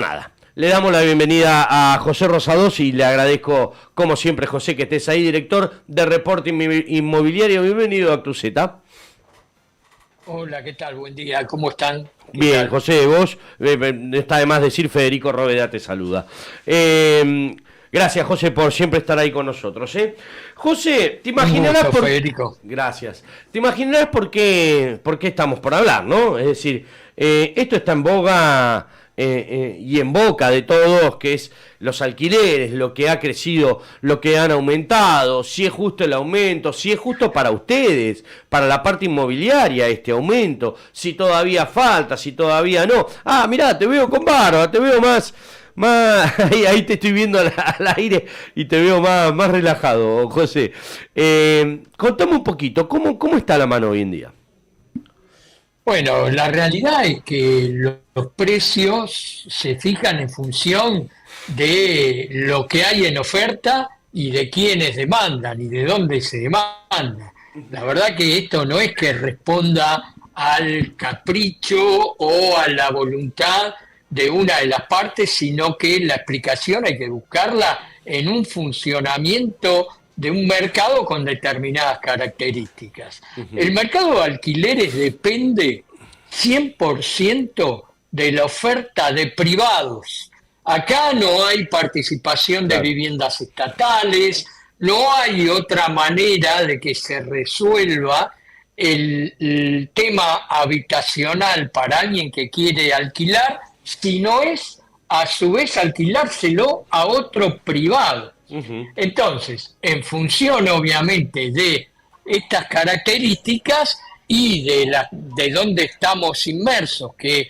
Nada. Le damos la bienvenida a José Rosados y le agradezco, como siempre, José, que estés ahí, director de Reporte Inmobiliario. Bienvenido a Cruceta. Hola, ¿qué tal? Buen día, ¿cómo están? ¿Qué Bien, tal? José, vos, está de más decir, Federico Roveda te saluda. Gracias, José, por siempre estar ahí con nosotros. José, te Un imaginarás gusto, por... Federico. Gracias. Te imaginarás por qué estamos por hablar, ¿no? Es decir, esto está en boga y en boca de todos, que es los alquileres, lo que ha crecido, lo que han aumentado, si es justo el aumento, si es justo para ustedes, para la parte inmobiliaria este aumento, si todavía falta, si todavía no. Ah, mirá, te veo con barba, te veo más ahí te estoy viendo al aire y te veo más relajado, José. Contame un poquito, ¿cómo está la mano hoy en día? Bueno, la realidad es que los precios se fijan en función de lo que hay en oferta y de quiénes demandan y de dónde se demanda. La verdad que esto no es que responda al capricho o a la voluntad de una de las partes, sino que la explicación hay que buscarla en un funcionamiento de un mercado con determinadas características. El mercado de alquileres depende 100% de la oferta de privados. Acá no hay participación de Claro. viviendas estatales, no hay otra manera de que se resuelva el tema habitacional para alguien que quiere alquilar, si no es a su vez alquilárselo a otro privado. Ujú. Entonces, en función obviamente de estas características y de dónde estamos inmersos, que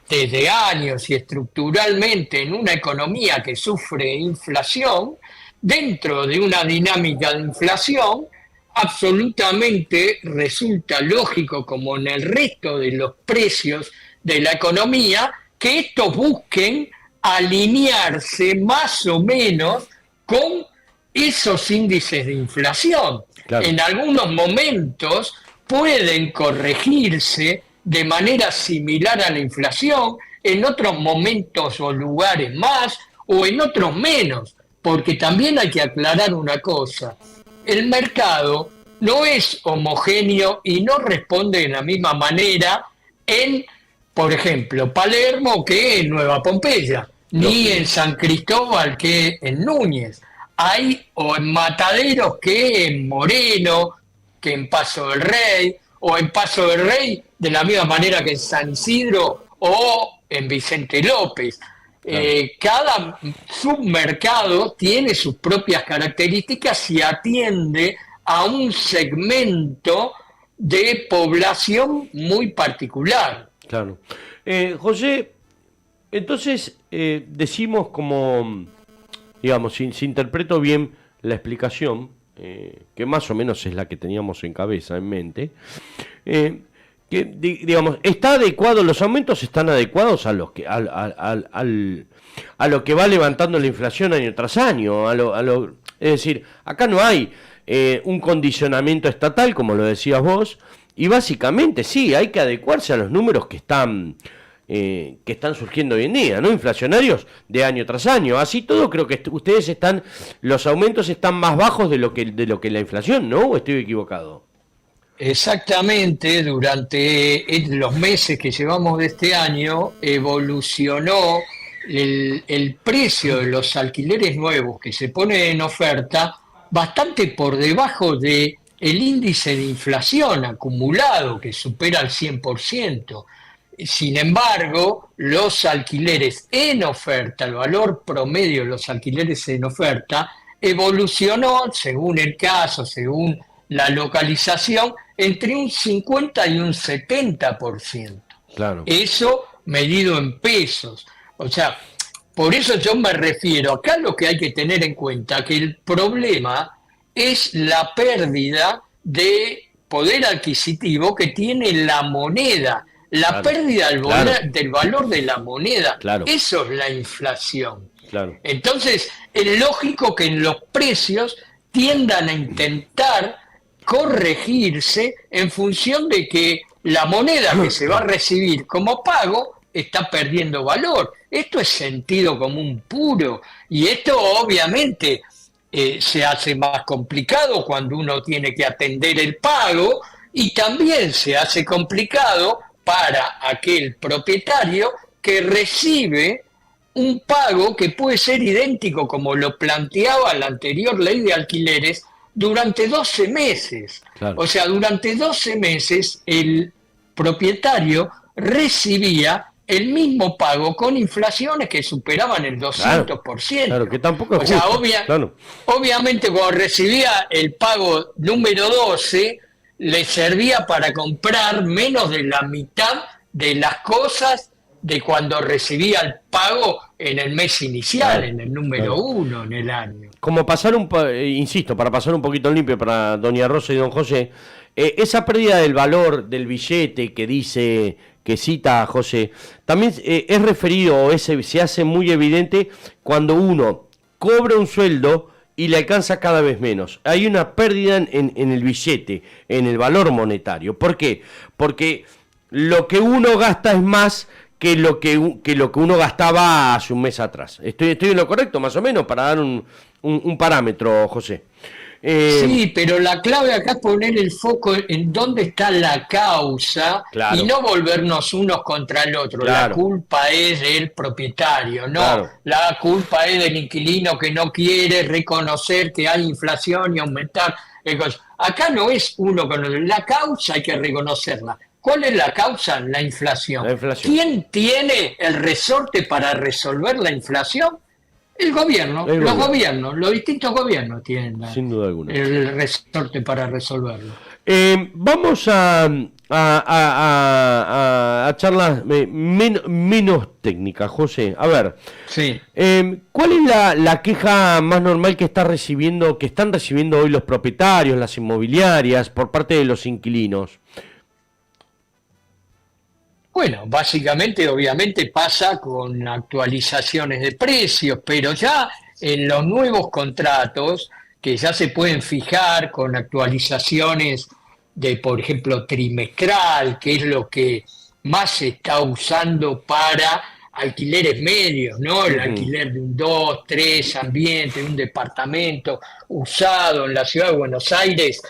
desde años y estructuralmente en una economía que sufre inflación, dentro de una dinámica de inflación, absolutamente resulta lógico, como en el resto de los precios de la economía, que estos busquen alinearse más o menos con esos índices de inflación. Claro. En algunos momentos pueden corregirse de manera similar a la inflación, en otros momentos o lugares más, o en otros menos, porque también hay que aclarar una cosa: el mercado no es homogéneo y no responde de la misma manera en, por ejemplo, Palermo que en Nueva Pompeya, ni Lógico. en San Cristóbal que en Núñez. Hay o en Mataderos que en Moreno, que en Paso del Rey, o en Paso del Rey de la misma manera que en San Isidro o en Vicente López. Claro. Cada submercado tiene sus propias características y atiende a un segmento de población muy particular. Claro. José, entonces decimos como, digamos, si interpreto bien la explicación, que más o menos es la que teníamos en cabeza, en mente, que digamos, está adecuado, los aumentos están adecuados a los que, a lo que va levantando la inflación año tras año, es decir, acá no hay un condicionamiento estatal, como lo decías vos, y básicamente sí, hay que adecuarse a los números que están surgiendo hoy en día, ¿no? Inflacionarios de año tras año. Así todo, creo que ustedes los aumentos están más bajos de lo que la inflación, ¿no? ¿O estoy equivocado? Exactamente, durante los meses que llevamos de este año evolucionó el precio de los alquileres nuevos que se ponen en oferta bastante por debajo de el índice de inflación acumulado que supera el 100%. Sin embargo, los alquileres en oferta, el valor promedio de los alquileres en oferta, evolucionó, según el caso, según la localización, entre un 50 y un 70%. Claro, Eso medido en pesos. O sea, por eso yo me refiero, acá lo que hay que tener en cuenta, que el problema es la pérdida de poder adquisitivo que tiene la moneda, la claro, pérdida claro, del valor de la moneda. claro, Eso es la inflación. claro. Entonces, es lógico que en los precios tiendan a intentar corregirse en función de que la moneda que se va a recibir como pago está perdiendo valor. Esto es sentido común puro y esto obviamente se hace más complicado cuando uno tiene que atender el pago y también se hace complicado para aquel propietario que recibe un pago que puede ser idéntico como lo planteaba la anterior ley de alquileres durante 12 meses. Claro. O sea, durante 12 meses el propietario recibía el mismo pago con inflaciones que superaban el 200%. Claro, que tampoco es o sea, justo, claro. obviamente cuando recibía el pago número 12, le servía para comprar menos de la mitad de las cosas de cuando recibía el pago en el mes inicial, Claro, en el número claro. 1, en el año. Como pasar insisto, para pasar un poquito limpio para doña Rosa y don José, esa pérdida del valor del billete que cita a José, también es referido o se hace muy evidente cuando uno cobra un sueldo y le alcanza cada vez menos. Hay una pérdida en el billete, en el valor monetario. ¿Por qué? Porque lo que uno gasta es más que lo que uno gastaba hace un mes atrás. ¿Estoy en lo correcto, más o menos, para dar un parámetro, José? Sí, pero la clave acá es poner el foco en dónde está la causa Claro. y no volvernos unos contra el otro. Claro. La culpa es del propietario, no. Claro. La culpa es del inquilino que no quiere reconocer que hay inflación y aumentar. Acá no es uno con otro. La causa hay que reconocerla. ¿Cuál es la causa? La inflación. La inflación. ¿Quién tiene el resorte para resolver la inflación? El gobierno, los gobiernos, los distintos gobiernos tienen sin duda alguna el resorte para resolverlo. Vamos a charlas menos técnicas, José. A ver, sí. ¿Cuál es la queja más normal que están recibiendo hoy los propietarios, las inmobiliarias, por parte de los inquilinos? Bueno, básicamente, obviamente pasa con actualizaciones de precios, pero ya en los nuevos contratos, que ya se pueden fijar con actualizaciones de, por ejemplo, trimestral, que es lo que más se está usando para alquileres medios, ¿no? El alquiler de un 2, 3 ambiente, un departamento usado en la ciudad de Buenos Aires,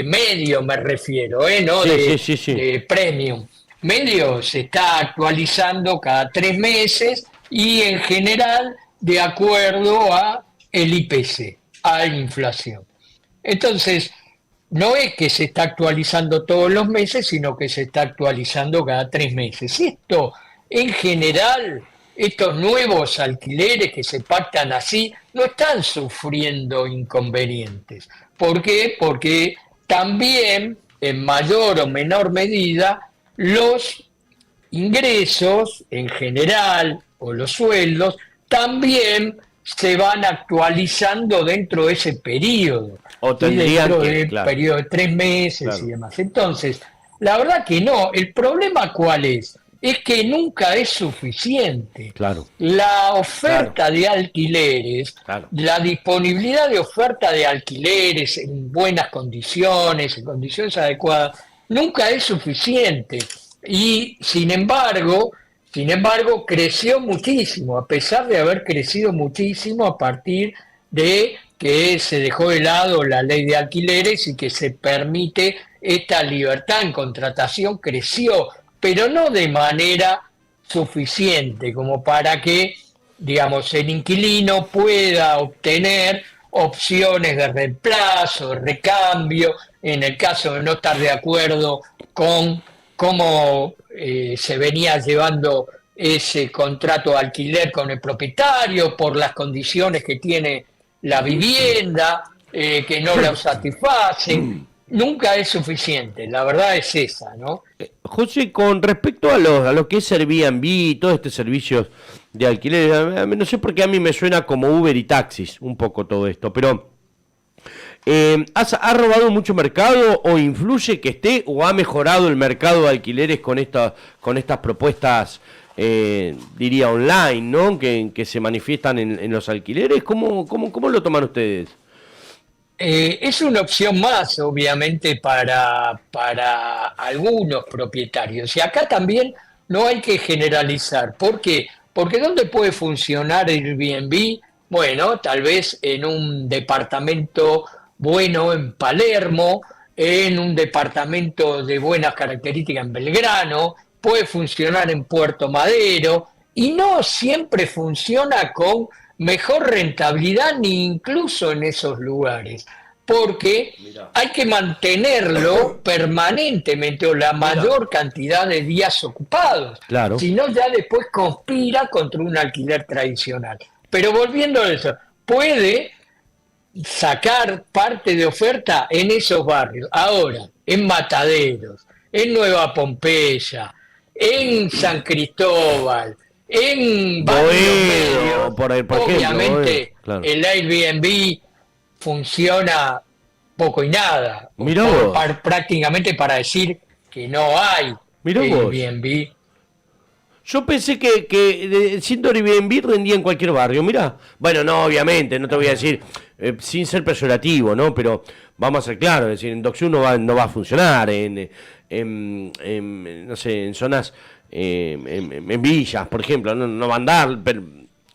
medio me refiero, ¿no? Sí. De premium. Medio se está actualizando cada 3 meses y en general de acuerdo a el IPC, a la inflación. Entonces, no es que se está actualizando todos los meses, sino que se está actualizando cada 3 meses. Esto, en general, estos nuevos alquileres que se pactan así, no están sufriendo inconvenientes. ¿Por qué? Porque también, en mayor o menor medida, los ingresos en general o los sueldos también se van actualizando dentro de ese periodo. O tendrían dentro que, del claro. periodo de 3 meses Claro. y demás. Entonces, la verdad que no. El problema ¿cuál es? Es que nunca es suficiente. Claro. La oferta de alquileres, Claro. la disponibilidad de oferta de alquileres en buenas condiciones, en condiciones adecuadas, nunca es suficiente. Y sin embargo, creció muchísimo, a pesar de haber crecido muchísimo a partir de que se dejó de lado la ley de alquileres y que se permite esta libertad en contratación, creció, pero no de manera suficiente como para que, digamos, el inquilino pueda obtener opciones de reemplazo, de recambio, en el caso de no estar de acuerdo con cómo se venía llevando ese contrato de alquiler con el propietario, por las condiciones que tiene la vivienda, que no la satisfacen. Nunca es suficiente, la verdad es esa, ¿no? José, con respecto a lo que es Airbnb, todos estos servicios de alquiler, no sé por qué a mí me suena como Uber y taxis, un poco todo esto, pero ¿ha robado mucho mercado o influye que esté o ha mejorado el mercado de alquileres con estas propuestas, diría online, ¿no? Que se manifiestan en los alquileres? ¿Cómo lo toman ustedes? Es una opción más, obviamente, para algunos propietarios. Y acá también no hay que generalizar. ¿Por qué? Porque ¿dónde puede funcionar el Airbnb? Bueno, tal vez en un departamento bueno en Palermo, en un departamento de buenas características en Belgrano, puede funcionar en Puerto Madero, y no siempre funciona con mejor rentabilidad ni incluso en esos lugares, porque Mirá. hay que mantenerlo permanentemente o la mayor cantidad de días ocupados, Claro. si no ya después conspira contra un alquiler tradicional. Pero volviendo a eso, puede sacar parte de oferta en esos barrios. Ahora, en Mataderos, en Nueva Pompeya, en San Cristóbal, en barrios Boedo, medios, por ahí, por ejemplo, obviamente claro. el Airbnb funciona poco y nada, Mirá vos. prácticamente para decir que no hay Mirá vos. Airbnb. Yo pensé que siendo Airbnb rendía en cualquier barrio, mirá. Bueno, no, obviamente, no te voy a decir, sin ser peyorativo, ¿no? Pero vamos a ser claros, es decir, en Docksur no va a funcionar, no sé, en zonas, en villas, por ejemplo, no va a andar, pero,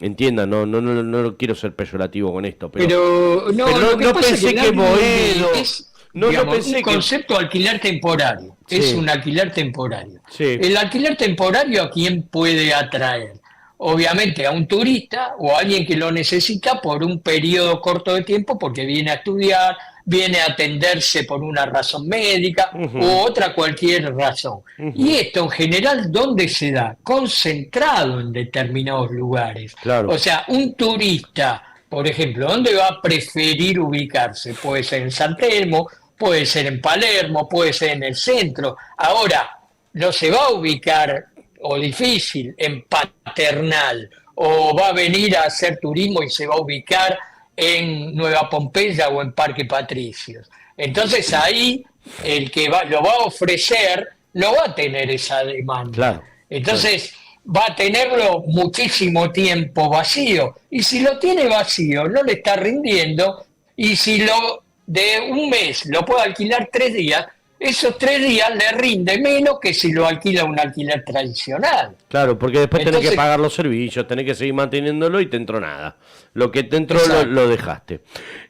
entiendan, no quiero ser peyorativo con esto, Pero no, pero lo que no pasa pensé es que que el Airbnb Boedo, es, no digamos, pensé un que... concepto de alquiler temporario. Sí. Es un alquiler temporario. Sí. El alquiler temporario, ¿a quién puede atraer? Obviamente a un turista o a alguien que lo necesita por un periodo corto de tiempo porque viene a estudiar, viene a atenderse por una razón médica u otra cualquier razón. Y esto en general, ¿dónde se da? Concentrado en determinados lugares. Claro. O sea, un turista, por ejemplo, ¿dónde va a preferir ubicarse? Puede ser en San Telmo, puede ser en Palermo, puede ser en el centro. Ahora, no se va a ubicar, o difícil, en Paternal, o va a venir a hacer turismo y se va a ubicar en Nueva Pompeya o en Parque Patricios. Entonces ahí el que lo va a ofrecer no va a tener esa demanda. Claro, Entonces va a tenerlo muchísimo tiempo vacío. Y si lo tiene vacío, no le está rindiendo. Y si lo de un mes lo puede alquilar 3 días, esos 3 días le rinde menos que si lo alquila un alquiler tradicional. Claro, porque después tenés Entonces, que pagar los servicios, tenés que seguir manteniéndolo y te entró nada. Lo que te entró lo dejaste.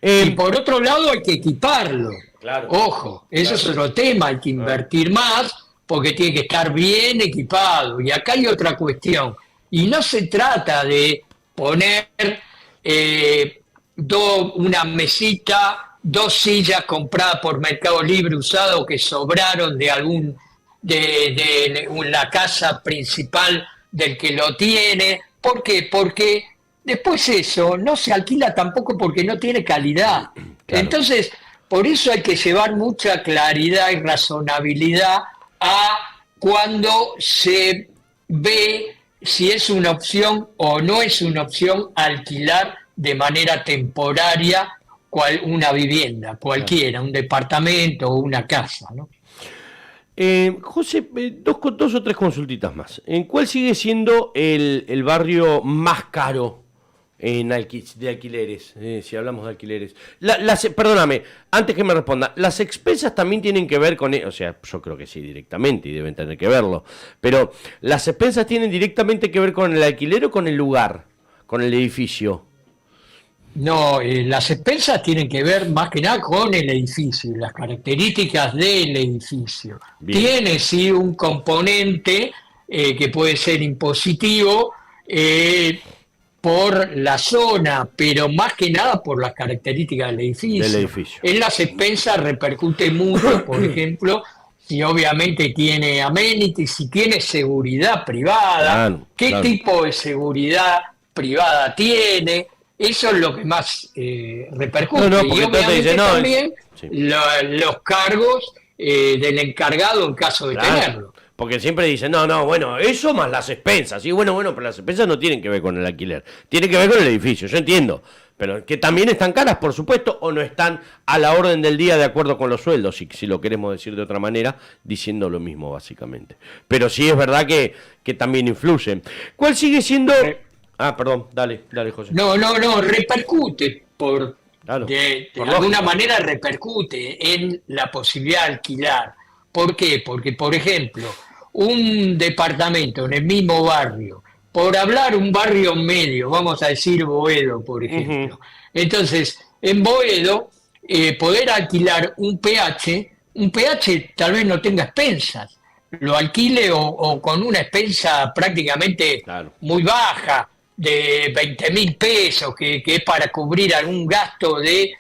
y por otro lado hay que equiparlo. Claro. Ojo, eso es otro tema, hay que invertir más porque tiene que estar bien equipado. Y acá hay otra cuestión. Y no se trata de poner una mesita, 2 sillas compradas por Mercado Libre usado que sobraron de la casa principal del que lo tiene. ¿Por qué? Porque después eso no se alquila tampoco porque no tiene calidad. Claro. Entonces, por eso hay que llevar mucha claridad y razonabilidad a cuando se ve si es una opción o no es una opción alquilar de manera temporaria una vivienda, cualquiera, un departamento o una casa, ¿no? José, dos o tres consultitas más. ¿En cuál sigue siendo el barrio más caro de alquileres? Si hablamos de alquileres. Perdóname, antes que me responda, ¿las expensas también tienen que ver con... O sea, yo creo que sí, directamente, y deben tener que verlo. Pero, ¿las expensas tienen directamente que ver con el alquiler o con el lugar? ¿Con el edificio? No, las expensas tienen que ver más que nada con el edificio, las características del edificio. Bien. Tiene sí un componente que puede ser impositivo por la zona, pero más que nada por las características del edificio. En las expensas repercute mucho, por ejemplo, si obviamente tiene amenities, si tiene seguridad privada, claro, qué claro. tipo de seguridad privada tiene. Eso es lo que más repercute. Porque y obviamente dice, también sí. los cargos del encargado en caso de tenerlo. Porque siempre dicen, bueno, eso más las expensas. Sí, bueno, pero las expensas no tienen que ver con el alquiler. Tienen que ver con el edificio, yo entiendo. Pero que también están caras, por supuesto, o no están a la orden del día de acuerdo con los sueldos, si lo queremos decir de otra manera, diciendo lo mismo básicamente. Pero sí es verdad que también influyen. ¿Cuál sigue siendo...? Perdón, dale, José. No, repercute Claro, de por alguna lógica. manera repercute en la posibilidad de alquilar. ¿Por qué? Porque, por ejemplo, un departamento en el mismo barrio, por hablar un barrio medio, vamos a decir Boedo, por ejemplo. Entonces, en Boedo, poder alquilar un PH tal vez no tenga expensas, lo alquile o con una expensa prácticamente Claro. muy baja, de 20.000 pesos, que es para cubrir algún gasto de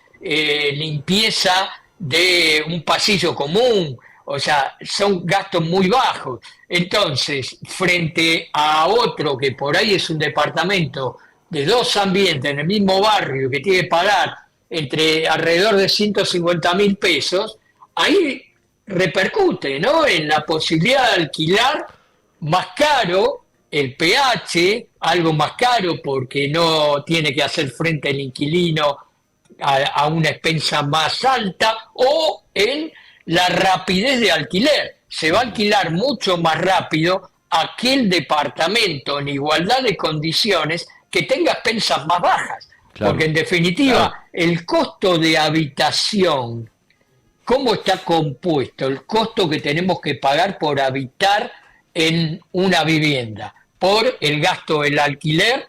limpieza de un pasillo común, o sea, son gastos muy bajos. Entonces, frente a otro que por ahí es un departamento de 2 ambientes en el mismo barrio que tiene que pagar entre alrededor de 150.000 pesos, ahí repercute, ¿no?, en la posibilidad de alquilar más caro el PH, algo más caro porque no tiene que hacer frente el inquilino a una expensa más alta, o en la rapidez de alquiler. Se va a alquilar mucho más rápido aquel departamento en igualdad de condiciones que tenga expensas más bajas. Claro. Porque en definitiva, Claro. el costo de habitación, cómo está compuesto, el costo que tenemos que pagar por habitar en una vivienda, por el gasto del alquiler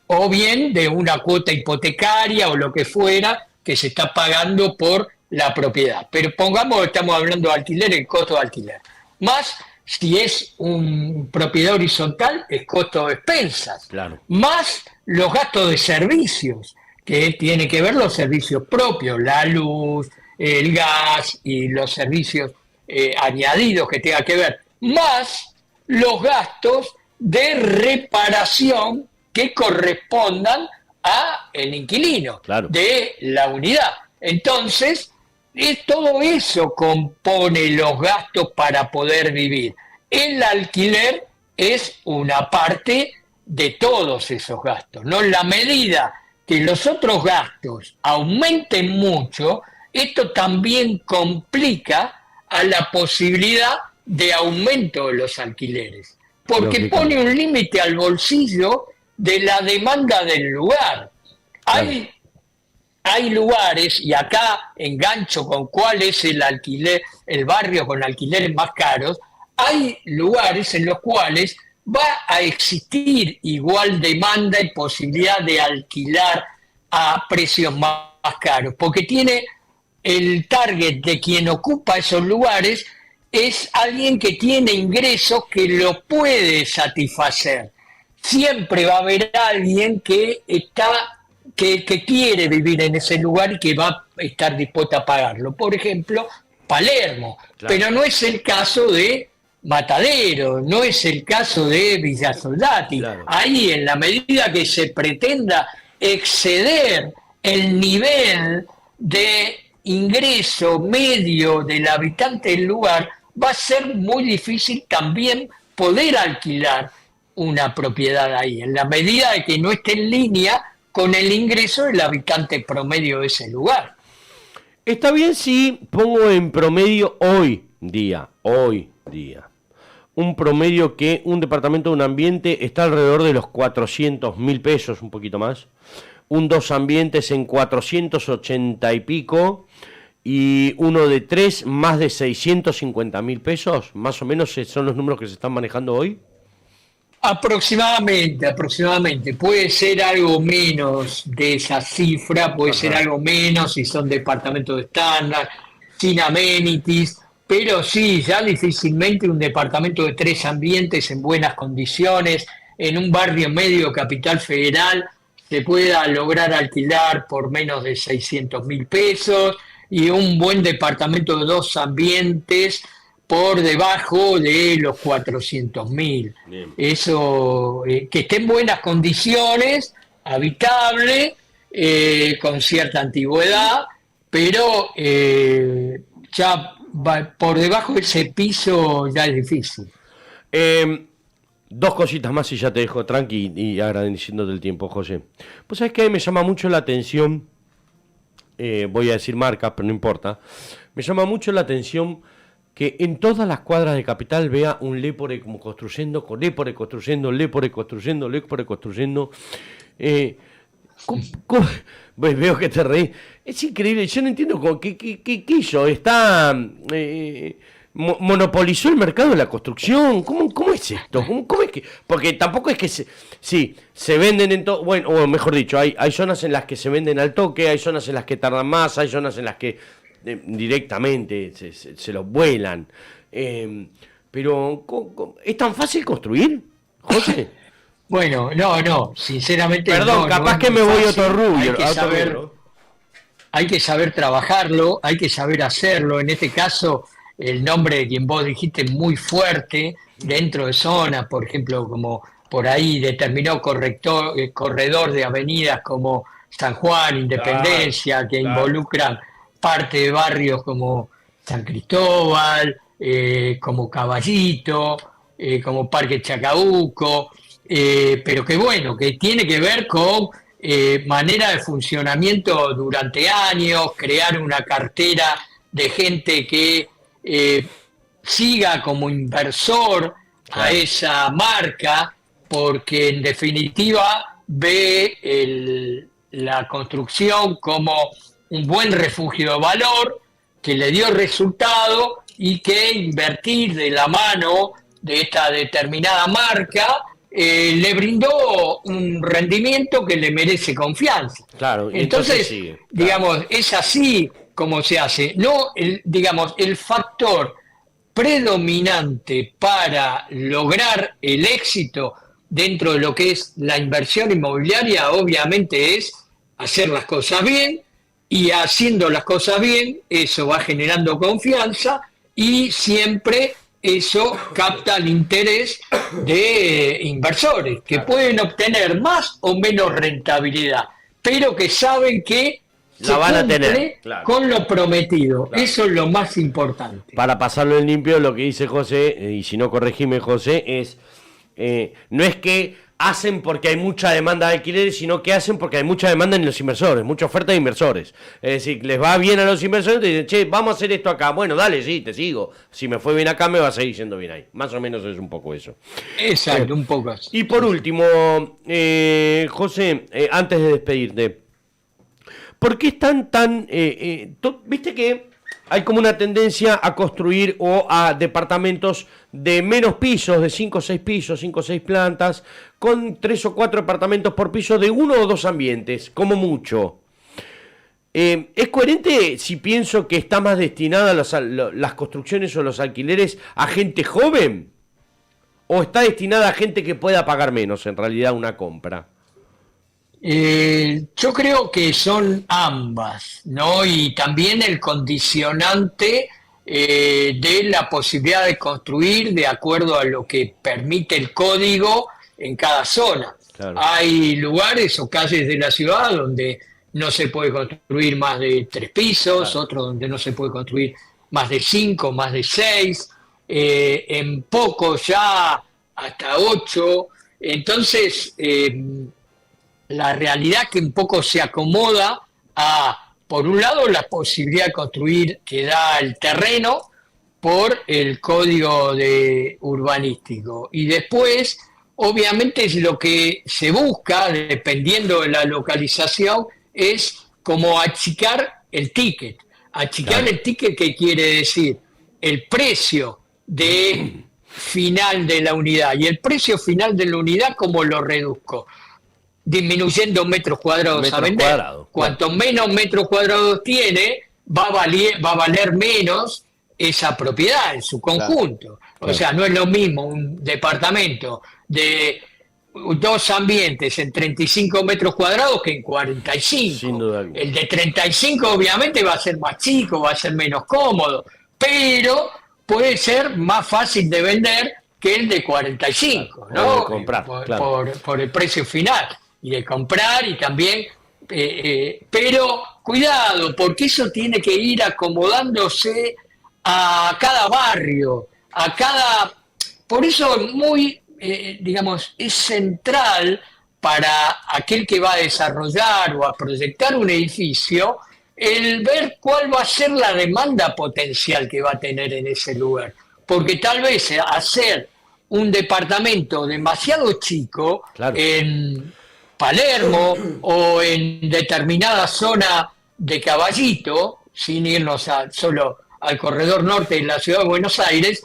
o bien de una cuota hipotecaria o lo que fuera que se está pagando por la propiedad. Pero pongamos que estamos hablando de alquiler, el costo de alquiler. Más si es un propiedad horizontal, es costo de expensas. Claro. Más los gastos de servicios, que tiene que ver los servicios propios, la luz, el gas y los servicios añadidos que tenga que ver. Más los gastos de reparación que correspondan a el inquilino, Claro. de la unidad. Entonces, todo eso compone los gastos para poder vivir. El alquiler es una parte de todos esos gastos, ¿no? En la medida que los otros gastos aumenten mucho, esto también complica a la posibilidad de aumento de los alquileres, porque pone un límite al bolsillo de la demanda del lugar. Hay lugares, y acá engancho con cuál es el alquiler, el barrio con alquileres más caros, hay lugares en los cuales va a existir igual demanda y posibilidad de alquilar a precios más caros, porque tiene el target de quien ocupa esos lugares es alguien que tiene ingresos que lo puede satisfacer. Siempre va a haber alguien que quiere vivir en ese lugar y que va a estar dispuesto a pagarlo. Por ejemplo, Palermo. Claro. Pero no es el caso de Matadero, no es el caso de Villa Soldati. Claro. Ahí, en la medida que se pretenda exceder el nivel de ingreso medio del habitante del lugar, va a ser muy difícil también poder alquilar una propiedad ahí, en la medida de que no esté en línea con el ingreso del habitante promedio de ese lugar. Está bien si pongo en promedio hoy día, un promedio que un departamento de un ambiente está alrededor de los 400.000 pesos, un poquito más, un 2 ambientes en 480 y pico, y uno de 3 más de 650.000 pesos, más o menos son los números que se están manejando hoy. Aproximadamente. Puede ser algo menos de esa cifra, puede ser algo menos si son departamentos estándar, sin amenities, pero sí, ya difícilmente un departamento de 3 ambientes en buenas condiciones, en un barrio medio Capital Federal, se pueda lograr alquilar por menos de 600.000 pesos, y un buen departamento de 2 ambientes por debajo de los 400.000. Eso, que esté en buenas condiciones, habitable, con cierta antigüedad, pero ya por debajo de ese piso ya es difícil. 2 cositas más y ya te dejo tranqui y agradeciéndote el tiempo, José. Pues sabes que me llama mucho la atención, voy a decir marca, pero no importa, me llama mucho la atención que en todas las cuadras de Capital vea un Lépore como construyendo, con Lépore construyendo. Veo que te reí. Es increíble, yo no entiendo qué hizo. Está monopolizó el mercado de la construcción. ¿Cómo es esto? ¿Cómo es que? Porque tampoco es que se venden en todo, bueno, o mejor dicho, hay zonas en las que se venden al toque, hay zonas en las que tardan más, hay zonas en las que directamente se los vuelan. Pero, ¿es tan fácil construir, José? Bueno, no, sinceramente. Perdón, no, capaz no es que muy me voy fácil. otro rubio. Hay que saber trabajarlo, hay que saber hacerlo. En este caso, el nombre de quien vos dijiste muy fuerte dentro de zonas, por ejemplo, como por ahí determinó corredor de avenidas como San Juan, Independencia, que claro. involucran parte de barrios como San Cristóbal, como Caballito, como Parque Chacabuco, pero que bueno, que tiene que ver con manera de funcionamiento durante años, crear una cartera de gente que siga como inversor a esa marca, porque en definitiva ve la construcción como un buen refugio de valor que le dio resultado y que invertir de la mano de esta determinada marca le brindó un rendimiento que le merece confianza. Claro, y Entonces, sigue, claro. digamos, es así como se hace. No, digamos, el factor predominante para lograr el éxito dentro de lo que es la inversión inmobiliaria, obviamente, es hacer las cosas bien, y haciendo las cosas bien, eso va generando confianza y siempre eso capta el interés de inversores que pueden obtener más o menos rentabilidad, pero que saben que la van a tener, claro, con lo prometido. Claro. Eso es lo más importante. Para pasarlo en limpio, lo que dice José, y si no corregime José, es no es que hacen porque hay mucha demanda de alquileres, sino que hacen porque hay mucha demanda en los inversores, mucha oferta de inversores. Es decir, les va bien a los inversores, te dicen, che, vamos a hacer esto acá. Bueno, dale, sí, te sigo. Si me fue bien acá, me va a seguir yendo bien ahí. Más o menos es un poco eso. Exacto, un poco así. Y por último, José, antes de despedirte, ¿por qué están tan... viste que hay como una tendencia a construir o a departamentos de menos pisos, de 5 o 6 pisos, 5 o 6 plantas, con 3 o 4 departamentos por piso de 1 o 2 ambientes, como mucho? ¿Es coherente si pienso que está más destinada las construcciones o los alquileres a gente joven? ¿O está destinada a gente que pueda pagar menos, en realidad, una compra? Yo creo que son ambas, ¿no? Y también el condicionante de la posibilidad de construir de acuerdo a lo que permite el código en cada zona. Claro. Hay lugares o calles de la ciudad donde no se puede construir más de 3 pisos, claro, otros donde no se puede construir más de 5, más de 6, en pocos ya hasta 8. Entonces, la realidad que un poco se acomoda a, por un lado, la posibilidad de construir que da el terreno por el código urbanístico. Y después, obviamente, es lo que se busca, dependiendo de la localización, es como achicar el ticket. Achicar, claro, el ticket, ¿qué quiere decir? El precio de final de la unidad. Y el precio final de la unidad, ¿cómo lo reduzco? Disminuyendo metros cuadrados a vender. Cuanto menos metros cuadrados tiene, va a valer menos esa propiedad en su conjunto. Claro. O sea, no es lo mismo un departamento de 2 ambientes en 35 metros cuadrados que en 45. Sin duda. El de 35 obviamente va a ser más chico, va a ser menos cómodo, pero puede ser más fácil de vender que el de 45, claro, ¿no? De comprar, por el precio final. Y de comprar y también, pero cuidado, porque eso tiene que ir acomodándose a cada barrio, a cada... Por eso es muy, digamos, es central para aquel que va a desarrollar o a proyectar un edificio, el ver cuál va a ser la demanda potencial que va a tener en ese lugar. Porque tal vez hacer un departamento demasiado chico, claro, en Palermo o en determinada zona de Caballito, sin irnos solo al corredor norte de la ciudad de Buenos Aires,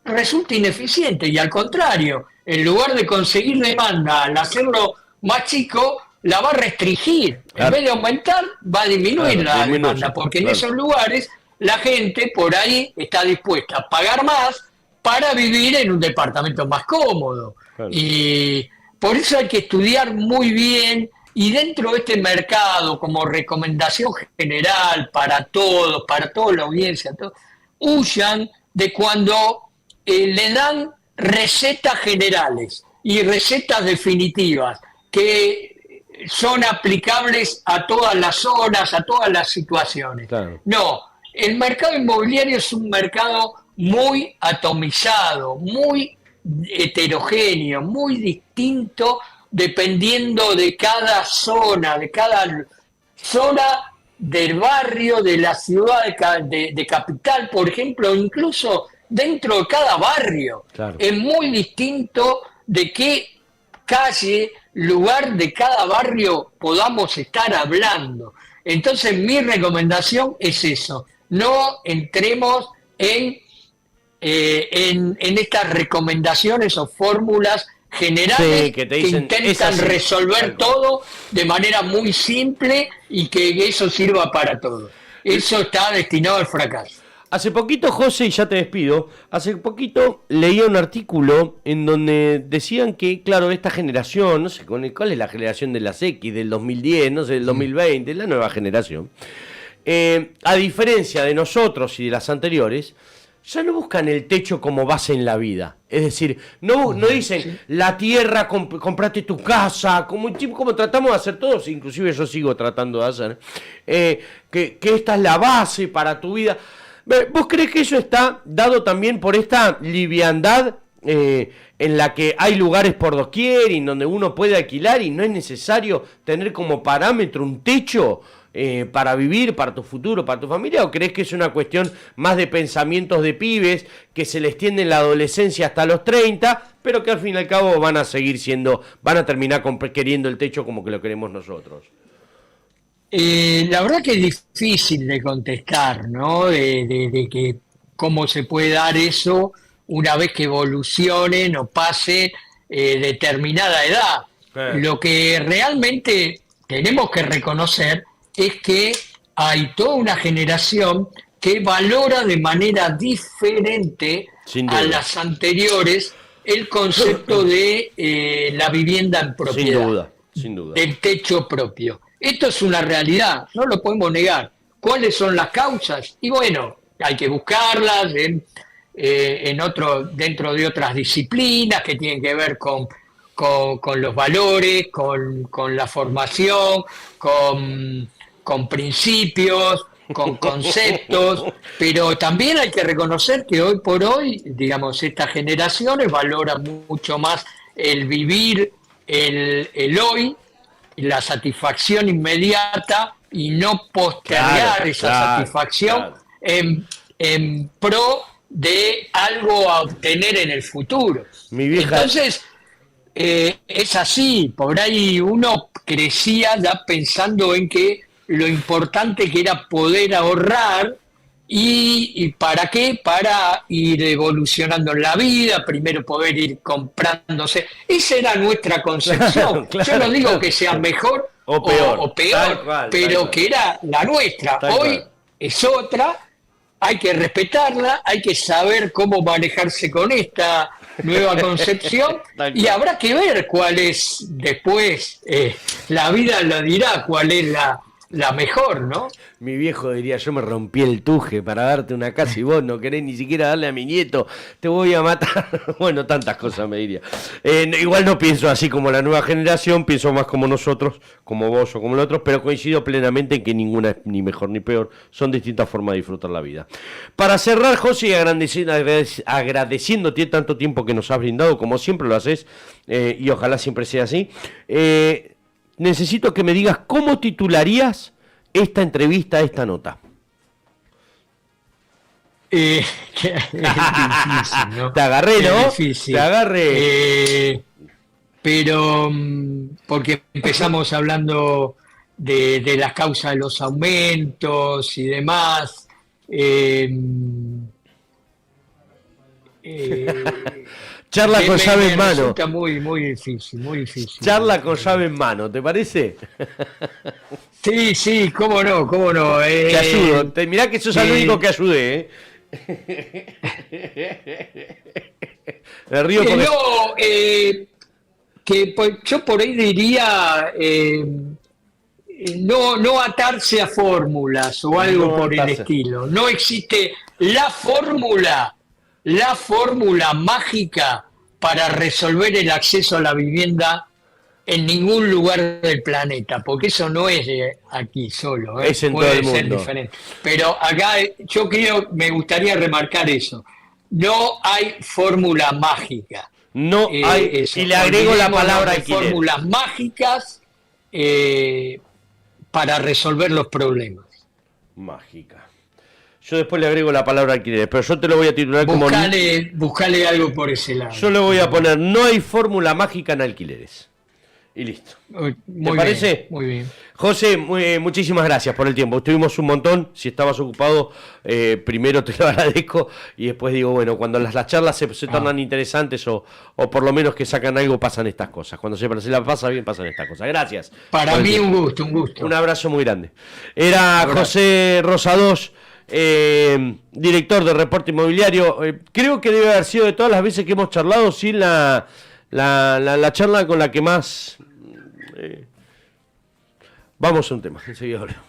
resulta ineficiente y al contrario, en lugar de conseguir demanda al hacerlo más chico, la va a restringir. En vez de aumentar, va a disminuir la demanda, porque en esos lugares la gente por ahí está dispuesta a pagar más para vivir en un departamento más cómodo. Y por eso hay que estudiar muy bien, y dentro de este mercado, como recomendación general para todos, para toda la audiencia, huyan de cuando le dan recetas generales y recetas definitivas que son aplicables a todas las zonas, a todas las situaciones. Claro. No, el mercado inmobiliario es un mercado muy atomizado, muy heterogéneo, muy distinto dependiendo de cada zona del barrio, de la ciudad de capital, por ejemplo, incluso dentro de cada barrio. Claro. Es muy distinto de qué calle, lugar de cada barrio podamos estar hablando. Entonces mi recomendación es eso, no entremos en estas recomendaciones o fórmulas generales que intentan resolver todo de manera muy simple y que eso sirva para todo. Eso está destinado al fracaso. Hace poquito, José, y ya te despido, hace poquito leía un artículo en donde decían que, claro, esta generación, no sé cuál es la generación de las X, del 2010, no sé, del 2020, la nueva generación, a diferencia de nosotros y de las anteriores, ya no buscan el techo como base en la vida. Es decir, no dicen la tierra, comprate tu casa, como tratamos de hacer todos, inclusive yo sigo tratando de hacer, que esta es la base para tu vida. ¿Vos crees que eso está dado también por esta liviandad en la que hay lugares por doquier y en donde uno puede alquilar y no es necesario tener como parámetro un techo para vivir, para tu futuro, para tu familia? ¿O crees que es una cuestión más de pensamientos de pibes que se les tiende en la adolescencia hasta los 30, pero que al fin y al cabo van a terminar queriendo el techo como que lo queremos nosotros? La verdad que es difícil de contestar, ¿no? De que cómo se puede dar eso una vez que evolucionen o pase determinada edad. Lo que realmente tenemos que reconocer es que hay toda una generación que valora de manera diferente a las anteriores el concepto de la vivienda en propiedad, sin duda. Del techo propio. Esto es una realidad, no lo podemos negar. ¿Cuáles son las causas? Y bueno, hay que buscarlas dentro de otras disciplinas que tienen que ver con los valores, con la formación, con principios, con conceptos, pero también hay que reconocer que hoy por hoy, digamos, estas generaciones valoran mucho más el vivir el hoy, la satisfacción inmediata y no postergar esa satisfacción en pro de algo a obtener en el futuro. Entonces, es así, por ahí uno crecía ya pensando en que lo importante que era poder ahorrar y ¿para qué? Para ir evolucionando en la vida, primero poder ir comprándose. Esa era nuestra concepción. Yo no digo que sea mejor o peor, pero que era la nuestra. Hoy es otra, hay que respetarla, hay que saber cómo manejarse con esta nueva concepción y habrá que ver cuál es después, la vida lo dirá, cuál es la mejor, ¿no? Mi viejo diría, yo me rompí el tuje para darte una casa y vos no querés ni siquiera darle a mi nieto, te voy a matar. Bueno, tantas cosas me diría. Igual no pienso así como la nueva generación, pienso más como nosotros, como vos o como los otros, pero coincido plenamente en que ninguna es ni mejor ni peor, son distintas formas de disfrutar la vida. Para cerrar, José, agradeciéndote tanto tiempo que nos has brindado, como siempre lo haces, y ojalá siempre sea así, necesito que me digas cómo titularías esta entrevista, esta nota. Es difícil, ¿no? Te agarré, ¿no? Es difícil. Te agarré. Pero porque empezamos hablando de las causas de los aumentos y demás, eh, eh, Charla con llave en mano. resulta muy, muy difícil, muy difícil. Charla con llave en mano, ¿te parece? Sí, sí, cómo no, cómo no. Te ayudo. Mirá que sos el único que ayudé, ¿eh? Me río porque... no, yo por ahí diría no atarse a fórmulas o algo No por el atarse. estilo. No existe la fórmula mágica para resolver el acceso a la vivienda en ningún lugar del planeta, porque eso no es de aquí solo, Es en puede todo el ser mundo. diferente. Pero acá yo me gustaría remarcar eso. No hay fórmula mágica. No hay... Eso. Y le agrego la Olvidémonos palabra de alquiler. fórmulas mágicas para resolver los problemas. Mágica. Yo después le agrego la palabra alquiler, pero yo te lo voy a titular como... Buscale algo por ese lado. Yo le voy a poner, no hay fórmula mágica en alquileres. Y listo. Muy parece? Bien, muy bien. José, muchísimas gracias por el tiempo. Estuvimos un montón. Si estabas ocupado, primero te lo agradezco. Y después digo, bueno, cuando las charlas se tornan interesantes o por lo menos que sacan algo, pasan estas cosas. Cuando se la pasa bien, pasan estas cosas. Gracias. Para mí un gusto, un gusto. Un abrazo muy grande. Era José Rosados, director de Reporte Inmobiliario. Creo que debe haber sido de todas las veces que hemos charlado, sí, la charla con la que más... Vamos a un tema, enseguida hablamos.